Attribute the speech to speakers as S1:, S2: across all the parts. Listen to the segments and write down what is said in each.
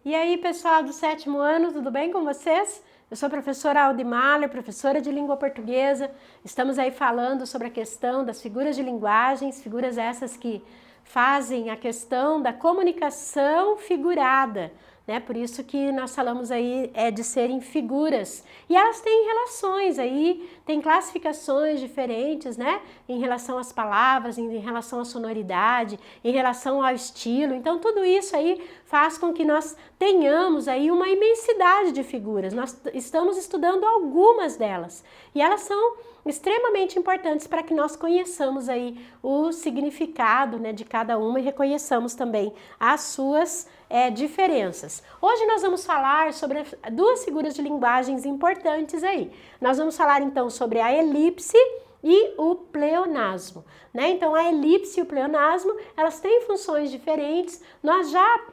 S1: E aí, pessoal do 7º ano, tudo bem com vocês? Eu sou a professora Aldi Mahler, professora de língua portuguesa. Estamos aí falando sobre a questão das figuras de linguagens, figuras essas que fazem a questão da comunicação figurada, né? Por isso que nós falamos aí de serem figuras. E elas têm relações aí, tem classificações diferentes, né? Em relação às palavras, em relação à sonoridade, em relação ao estilo. Então tudo isso aí faz com que nós tenhamos aí uma imensidade de figuras. Nós estamos estudando algumas delas e elas são extremamente importantes para que nós conheçamos aí o significado, né, de cada uma e reconheçamos também as suas diferenças. Hoje nós vamos falar sobre duas figuras de linguagens importantes aí. Nós vamos falar então sobre a elipse e o pleonasmo, né? Então a elipse e o pleonasmo, elas têm funções diferentes.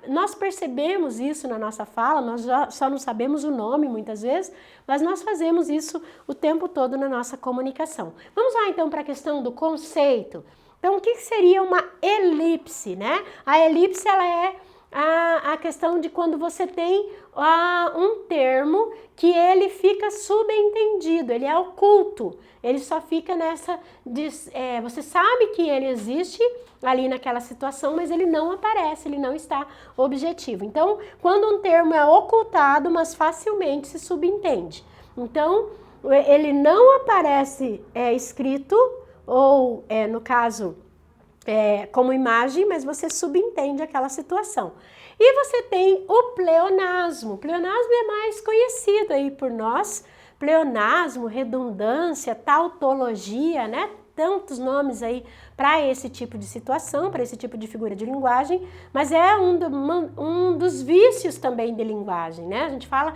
S1: Nós percebemos isso na nossa fala, nós só não sabemos o nome muitas vezes, mas nós fazemos isso o tempo todo na nossa comunicação. Vamos lá então para a questão do conceito. Então o que seria uma elipse, né? A elipse, ela é a questão de quando você tem um termo que ele fica subentendido, ele é oculto, ele só fica nessa, você sabe que ele existe ali naquela situação, mas ele não aparece, ele não está objetivo. Então, quando um termo é ocultado, mas facilmente se subentende. Então, ele não aparece escrito, ou no caso, como imagem, mas você subentende aquela situação. E você tem o pleonasmo. O pleonasmo é mais conhecido aí por nós. Pleonasmo, redundância, tautologia, né? Tantos nomes aí para esse tipo de situação, para esse tipo de figura de linguagem, mas é um dos vícios também de linguagem, né? A gente fala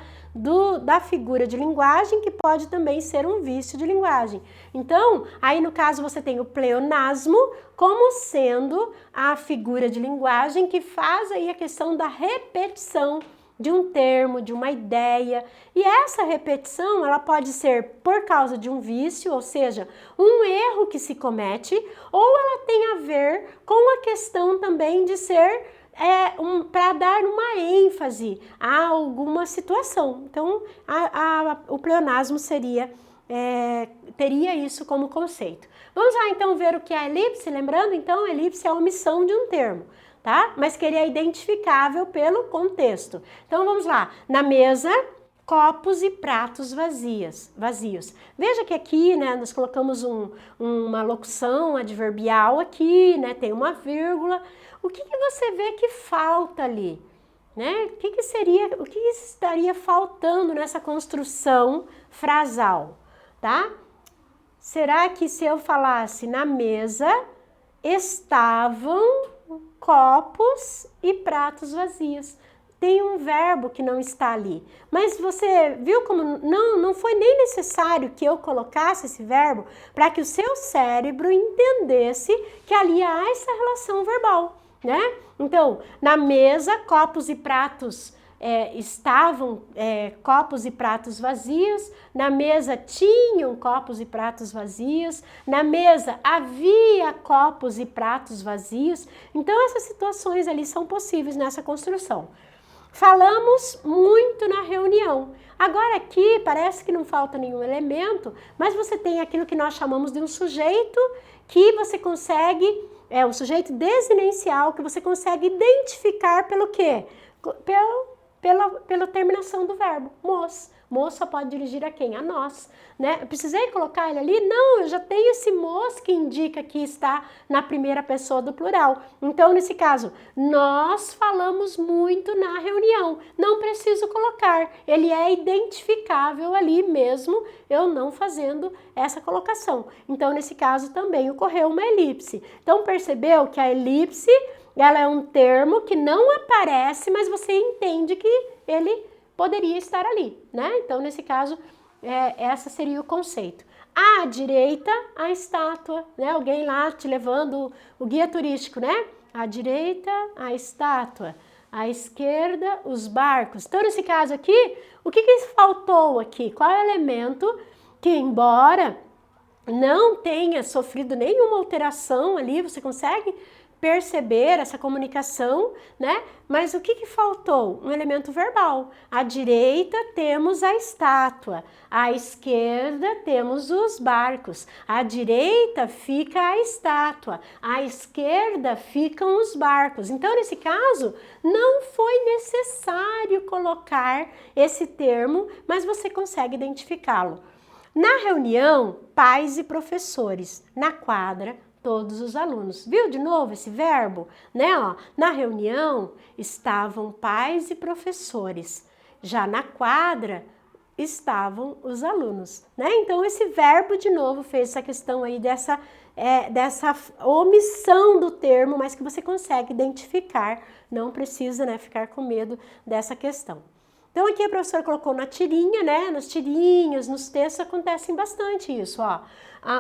S1: da figura de linguagem que pode também ser um vício de linguagem. Então, aí no caso você tem o pleonasmo como sendo a figura de linguagem que faz aí a questão da repetição de um termo, de uma ideia, e essa repetição ela pode ser por causa de um vício, ou seja, um erro que se comete, ou ela tem a ver com a questão também de ser para dar uma ênfase a alguma situação. Então, o pleonasmo teria isso como conceito. Vamos lá então ver o que é a elipse, lembrando então, a elipse é a omissão de um termo, tá? Mas que ele é identificável pelo contexto. Então vamos lá, na mesa, copos e pratos vazios. Veja que aqui, né, nós colocamos uma locução adverbial aqui, né, tem uma vírgula. O que você vê que falta ali? Né? O que estaria faltando nessa construção frasal, tá? Será que se eu falasse na mesa estavam copos e pratos vazios? Tem um verbo que não está ali. Mas você viu como não foi nem necessário que eu colocasse esse verbo para que o seu cérebro entendesse que ali há essa relação verbal, né? Então, na mesa, copos e pratos estavam copos e pratos vazios, na mesa tinham copos e pratos vazios, na mesa havia copos e pratos vazios. Então, essas situações ali são possíveis nessa construção. Falamos muito na reunião. Agora aqui parece que não falta nenhum elemento, mas você tem aquilo que nós chamamos de um sujeito que você consegue, um sujeito desinencial que você consegue identificar pelo quê? Pela terminação do verbo, mos. Mos só pode dirigir a quem? A nós, né? Eu precisei colocar ele ali? Não, eu já tenho esse mos que indica que está na primeira pessoa do plural. Então, nesse caso, nós falamos muito na reunião. Não preciso colocar, ele é identificável ali mesmo, eu não fazendo essa colocação. Então, nesse caso, também ocorreu uma elipse. Então, percebeu que a elipse ela é um termo que não aparece, mas você entende que ele poderia estar ali, né? Então, nesse caso, esse seria o conceito. À direita, a estátua, né? Alguém lá te levando o guia turístico, né? À direita, a estátua. À esquerda, os barcos. Então, nesse caso aqui, o que faltou aqui? Qual é o elemento que, embora não tenha sofrido nenhuma alteração ali, você consegue perceber essa comunicação, né? Mas o que faltou? Um elemento verbal. À direita temos a estátua, à esquerda temos os barcos. À direita fica a estátua, à esquerda ficam os barcos. Então, nesse caso, não foi necessário colocar esse termo, mas você consegue identificá-lo. Na reunião, pais e professores. Na quadra, todos os alunos. Viu de novo esse verbo? Né? Ó, na reunião estavam pais e professores. Já na quadra estavam os alunos. Né? Então, esse verbo de novo fez essa questão aí dessa omissão do termo, mas que você consegue identificar. Não precisa, né, ficar com medo dessa questão. Então, aqui a professora colocou na tirinha, né? Nas tirinhas, nos textos, acontecem bastante isso, ó.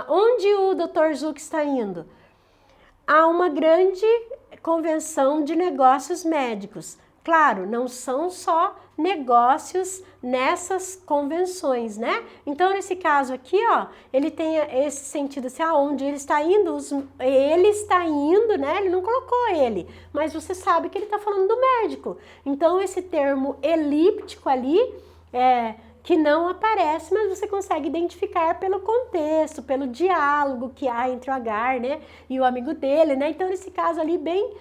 S1: Onde o Dr. Zuck está indo? Há uma grande convenção de negócios médicos. Claro, não são só negócios nessas convenções, né? Então, nesse caso aqui, ó, ele tem esse sentido assim, aonde ele está indo, né? Ele não colocou ele, mas você sabe que ele está falando do médico. Então, esse termo elíptico ali, que não aparece, mas você consegue identificar pelo contexto, pelo diálogo que há entre o Agar, né, e o amigo dele, né? Então, nesse caso ali, bem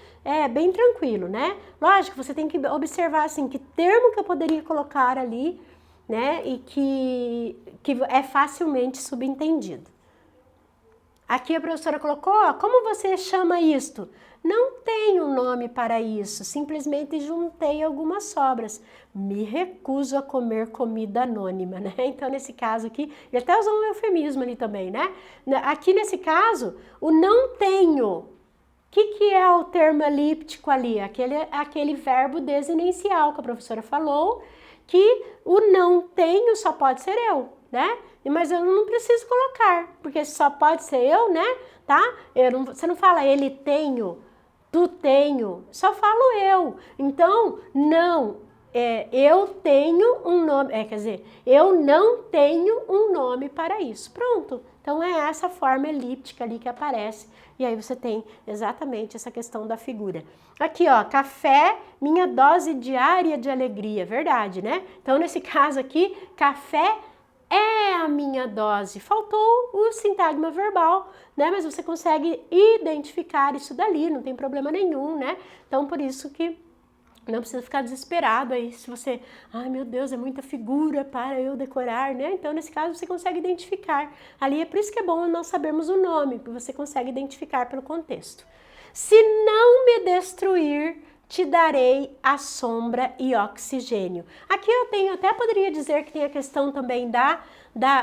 S1: tranquilo, né? Lógico, você tem que observar, assim, que termo que eu poderia colocar ali, né, e que é facilmente subentendido. Aqui a professora colocou, ó, como você chama isto? Não tenho um nome para isso, simplesmente juntei algumas sobras. Me recuso a comer comida anônima, né? Então, nesse caso aqui, e até usou um eufemismo ali também, né? Aqui nesse caso, o não tenho. O que é o termo elíptico ali? Aquele verbo desinencial que a professora falou, que o não tenho só pode ser eu, né? Mas eu não preciso colocar, porque só pode ser eu, né? Tá? Você não fala ele tenho, tu tenho, só falo eu. Então, não, eu tenho um nome, quer dizer, eu não tenho um nome para isso. Pronto. Então, é essa forma elíptica ali que aparece. E aí você tem exatamente essa questão da figura. Aqui, ó, café, minha dose diária de alegria. Verdade, né? Então, nesse caso aqui, café é a minha dose. Faltou o sintagma verbal, né? Mas você consegue identificar isso dali, não tem problema nenhum, né? Então, por isso que não precisa ficar desesperado aí, se você, ai meu Deus, é muita figura para eu decorar, né? Então, nesse caso, você consegue identificar. Ali é por isso que é bom nós sabermos o nome, porque você consegue identificar pelo contexto. Se não me destruir, te darei a sombra e oxigênio. Aqui eu até poderia dizer que tem a questão também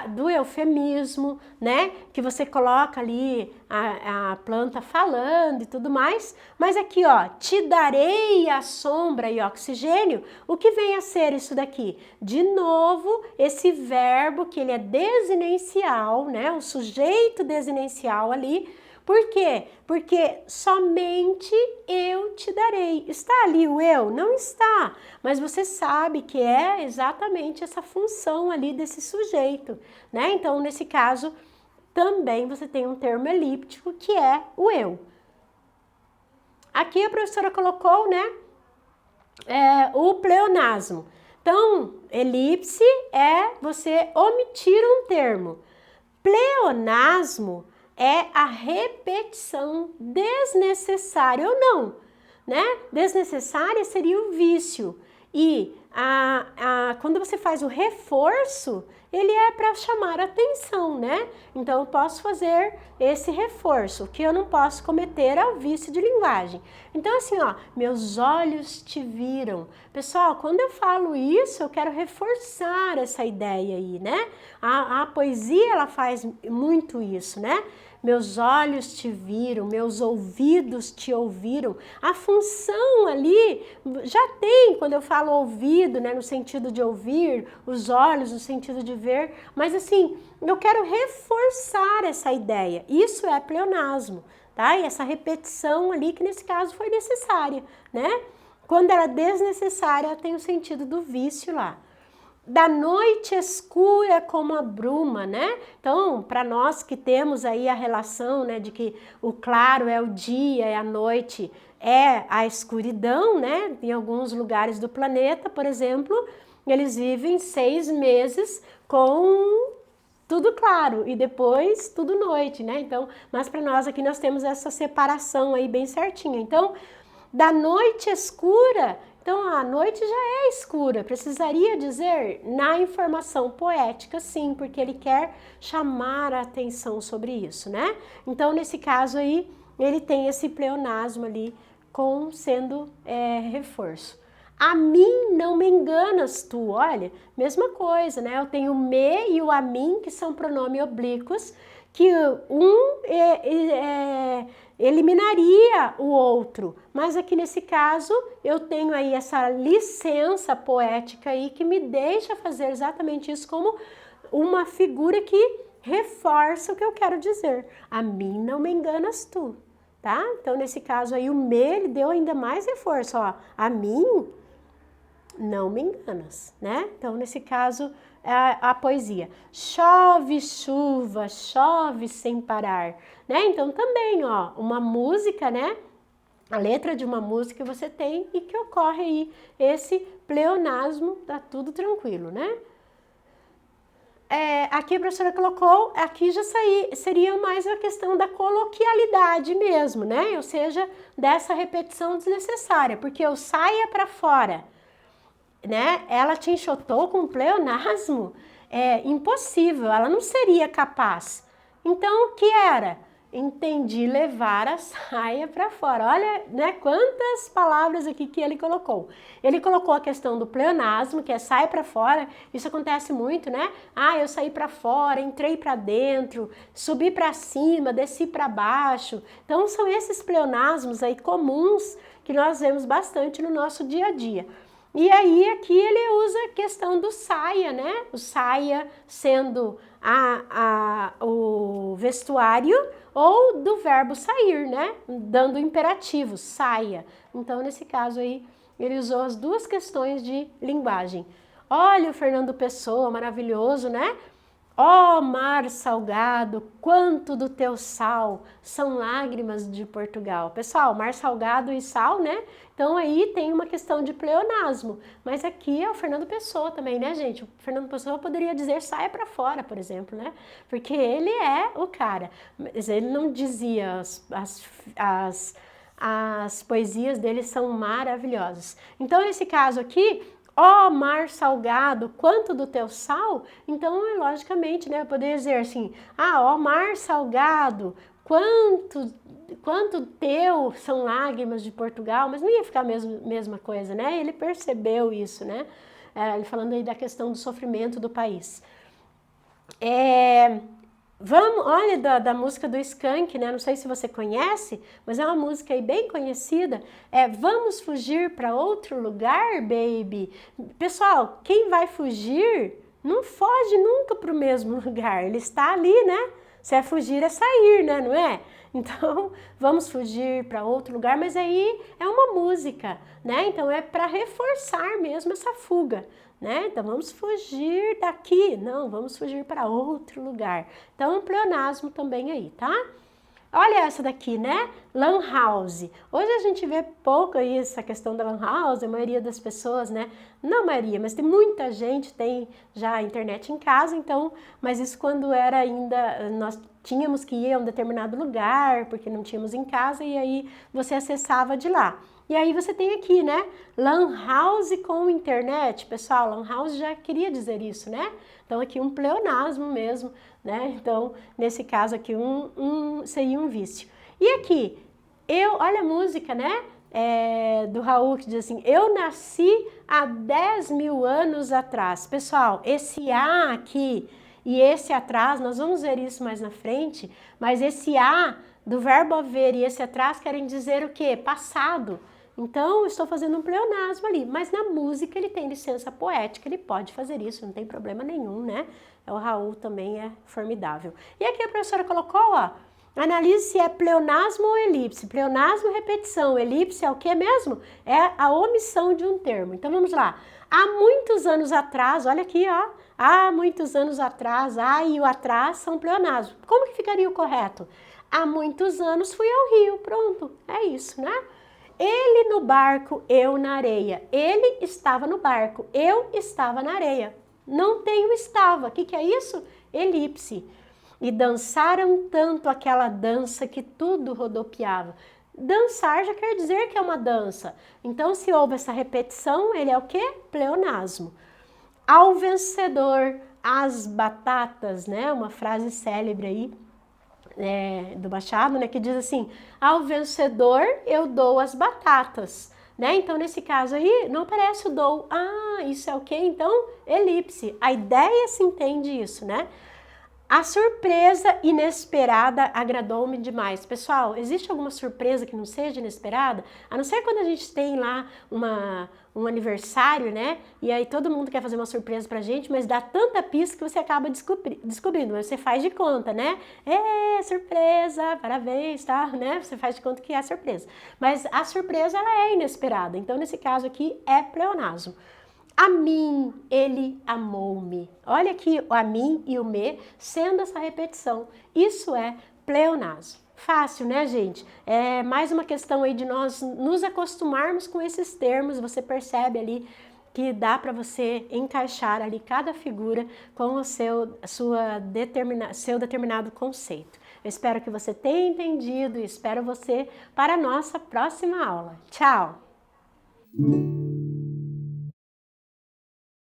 S1: do eufemismo, né? Que você coloca ali a planta falando e tudo mais. Mas aqui, ó, te darei a sombra e oxigênio. O que vem a ser isso daqui? De novo, esse verbo que ele é desinencial, né? O sujeito desinencial ali. Por quê? Porque somente eu te darei. Está ali o eu? Não está, mas você sabe que é exatamente essa função ali desse sujeito, né? Então, nesse caso, também você tem um termo elíptico que é o eu. Aqui a professora colocou, né, o pleonasmo. Então, elipse é você omitir um termo. Pleonasmo é a repetição desnecessária ou não, né? Desnecessária seria o vício. E quando você faz o reforço, ele é para chamar a atenção, né? Então, eu posso fazer esse reforço. O que eu não posso cometer é o vício de linguagem. Então, assim, ó, meus olhos te viram. Pessoal, quando eu falo isso, eu quero reforçar essa ideia aí, né? A poesia, ela faz muito isso, né? Meus olhos te viram, meus ouvidos te ouviram. A função ali já tem, quando eu falo ouvido, né, no sentido de ouvir, os olhos no sentido de ver, mas assim, eu quero reforçar essa ideia. Isso é pleonasmo, tá? E essa repetição ali, que nesse caso foi necessária, né? Quando ela é desnecessária, ela tem o sentido do vício lá. da noite escura como a bruma, né? Então, para nós que temos aí a relação, né, de que o claro é o dia e a noite é a escuridão, né? Em alguns lugares do planeta, por exemplo, eles vivem 6 meses com tudo claro e depois tudo noite, né? Então, mas para nós aqui nós temos essa separação aí bem certinha. Então, da noite escura, então a noite já é escura, precisaria dizer na informação poética, sim, porque ele quer chamar a atenção sobre isso, né? Então, nesse caso aí, ele tem esse pleonasmo ali com sendo reforço. A mim não me enganas tu, olha, mesma coisa, né? Eu tenho o me e o a mim, que são pronomes oblíquos, que um eliminaria o outro, mas aqui nesse caso eu tenho aí essa licença poética aí que me deixa fazer exatamente isso como uma figura que reforça o que eu quero dizer. A mim não me enganas tu, tá? Então nesse caso aí o me ele deu ainda mais reforço, ó, a mim não me enganas, né? Então, nesse caso, a poesia. Chove chuva, chove sem parar, né? Então, também, ó, uma música, né? A letra de uma música você tem e que ocorre aí esse pleonasmo, tá tudo tranquilo, né? Aqui a professora colocou, aqui já seria mais a questão da coloquialidade mesmo, né? Ou seja, dessa repetição desnecessária, porque eu saia para fora, né? Ela te enxotou com pleonasmo, impossível, ela não seria capaz. Então, o que era? Entendi levar a saia para fora. Olha, né, quantas palavras aqui que ele colocou. Ele colocou a questão do pleonasmo, que é sair para fora. Isso acontece muito, né? Ah, eu saí para fora, entrei para dentro, subi para cima, desci para baixo. Então, são esses pleonasmos aí comuns que nós vemos bastante no nosso dia a dia. E aí aqui ele usa a questão do saia, né? O saia sendo o vestuário ou do verbo sair, né? Dando o imperativo, saia. Então, nesse caso aí, ele usou as duas questões de linguagem. Olha o Fernando Pessoa, maravilhoso, né? Ó mar salgado, quanto do teu sal são lágrimas de Portugal. Pessoal, mar salgado e sal, né? Então aí tem uma questão de pleonasmo. Mas aqui é o Fernando Pessoa também, né, gente? O Fernando Pessoa poderia dizer saia para fora, por exemplo, né? Porque ele é o cara. Mas ele não dizia as poesias dele são maravilhosas. Então, nesse caso aqui, ó mar salgado, quanto do teu sal? Então, logicamente, né, eu poderia dizer assim, ó mar salgado, quanto teu são lágrimas de Portugal, mas não ia ficar a mesma coisa, né? Ele percebeu isso, né? Ele falando aí da questão do sofrimento do país. Vamos, olha da música do Skank, né? Não sei se você conhece, mas é uma música aí bem conhecida. Vamos fugir para outro lugar, baby. Pessoal, quem vai fugir não foge nunca para o mesmo lugar. Ele está ali, né? Se é fugir, é sair, né? Não é? Então, vamos fugir para outro lugar, mas aí é uma música, né? Então, é para reforçar mesmo essa fuga, né? Então, vamos fugir daqui. Não, vamos fugir para outro lugar. Então, um pleonasmo também aí, tá? Olha essa daqui, né? Lan house. Hoje a gente vê pouco aí essa questão da lan house, a maioria das pessoas, né? Não a maioria, mas tem muita gente, tem já a internet em casa, então, mas isso quando era ainda, nós tínhamos que ir a um determinado lugar, porque não tínhamos em casa, e aí você acessava de lá. E aí você tem aqui, né? Lan house com internet. Pessoal, lan house já queria dizer isso, né? Então aqui um pleonasmo mesmo, né? Então, nesse caso aqui, seria um vício. E aqui, olha a música, né? Do Raul, que diz assim, eu nasci há 10 mil anos atrás. Pessoal, esse A aqui e esse atrás, nós vamos ver isso mais na frente, mas esse A do verbo haver e esse atrás querem dizer o quê? Passado. Então, estou fazendo um pleonasmo ali, mas na música ele tem licença poética, ele pode fazer isso, não tem problema nenhum, né? O Raul também é formidável. E aqui a professora colocou, ó, Analise se é pleonasmo ou elipse. Pleonasmo, repetição. Elipse é o que mesmo? É a omissão de um termo. Então vamos lá. Há muitos anos atrás, olha aqui, ó. Há muitos anos atrás, a e o atrás são pleonasmo. Como que ficaria o correto? Há muitos anos fui ao rio. Pronto, é isso, né? Ele no barco, eu na areia. Ele estava no barco, eu estava na areia. Não tem o estava. O que é isso? Elipse. E dançaram tanto aquela dança que tudo rodopiava. Dançar já quer dizer que é uma dança. Então, se houve essa repetição, ele é o quê? Pleonasmo. Ao vencedor, as batatas, né? Uma frase célebre aí do Machado, né? Que diz assim, ao vencedor eu dou as batatas. Né? Então, nesse caso aí, não aparece o dou. Ah, isso é o quê? Então, elipse. A ideia se entende isso, né? A surpresa inesperada agradou-me demais. Pessoal, existe alguma surpresa que não seja inesperada? A não ser quando a gente tem lá um aniversário, né? E aí todo mundo quer fazer uma surpresa pra gente, mas dá tanta pista que você acaba descobrindo. Mas você faz de conta, né? É, surpresa, parabéns, tá? Né? Você faz de conta que é surpresa. Mas a surpresa, ela é inesperada. Então, nesse caso aqui, é pleonasmo. A mim, ele amou-me. Olha aqui o a mim e o me sendo essa repetição. Isso é pleonasmo. Fácil, né, gente? É mais uma questão aí de nós nos acostumarmos com esses termos. Você percebe ali que dá para você encaixar ali cada figura com o seu determinado conceito. Eu espero que você tenha entendido e espero você para a nossa próxima aula. Tchau!